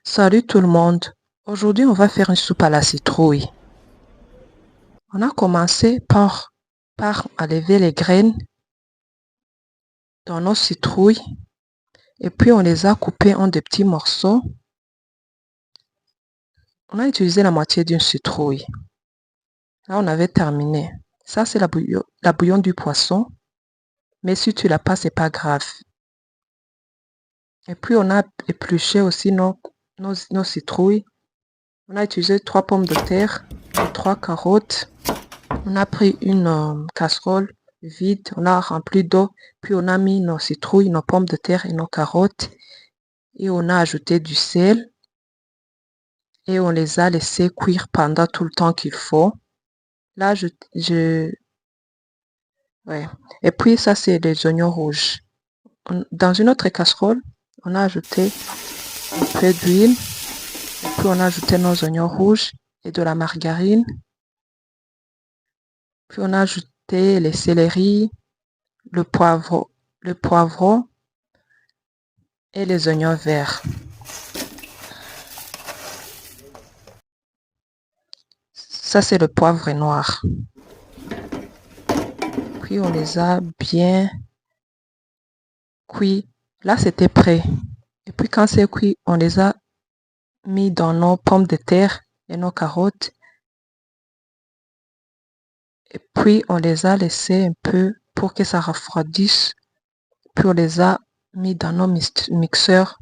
Salut tout le monde. Aujourd'hui, on va faire une soupe à la citrouille. On a commencé par enlever les graines dans nos citrouilles et puis on les a coupées en des petits morceaux. On a utilisé la moitié d'une citrouille. Là, on avait terminé. Ça, c'est la bouillon du poisson. Mais si tu l'as pas, c'est pas grave. Et puis, on a épluché aussi nos citrouilles. On a utilisé 3 pommes de terre et 3 carottes. On a pris une casserole vide, on a rempli d'eau, puis on a mis nos citrouilles, nos pommes de terre et nos carottes et on a ajouté du sel et on les a laissés cuire pendant tout le temps qu'il faut. Là, ouais. Et puis ça, c'est des oignons rouges. Dans une autre casserole, on a ajouté un peu d'huile, puis on a ajouté nos oignons rouges et de la margarine. Puis on a ajouté les céleris, le poivron et les oignons verts. Ça, c'est le poivre noir. Puis on les a bien cuits. Là, c'était prêt. Et puis quand c'est cuit, on les a mis dans nos pommes de terre et nos carottes. Et puis on les a laissés un peu pour que ça refroidisse. Puis on les a mis dans nos mixeurs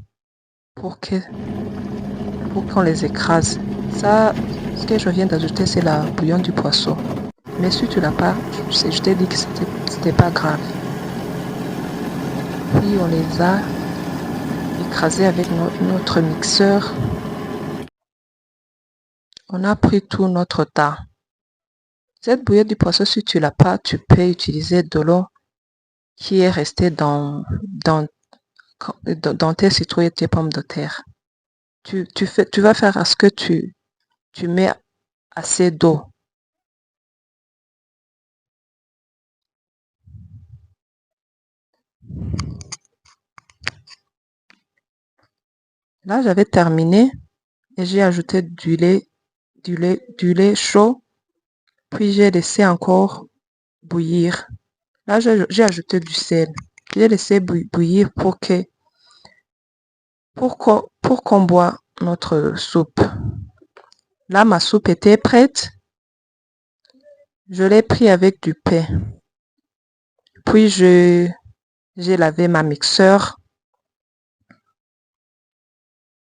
pour qu'on les écrase. Ça, ce que je viens d'ajouter, c'est la bouillon du poisson. Mais si tu l'as pas, je t'ai dit que c'était pas grave. Puis on les a écrasés avec notre mixeur. On a pris tout notre temps. Cette bouillie du poisson, si tu l'as pas, tu peux utiliser de l'eau qui est restée dans tes citrouilles et tes pommes de terre. Tu vas faire à ce que tu mets assez d'eau. Là, j'avais terminé et j'ai ajouté du lait chaud, puis j'ai laissé encore bouillir. Là, j'ai ajouté du sel. J'ai laissé bouillir pour qu'on boit notre soupe. Là, ma soupe était prête. Je l'ai pris avec du pain. Puis, j'ai lavé ma mixeur.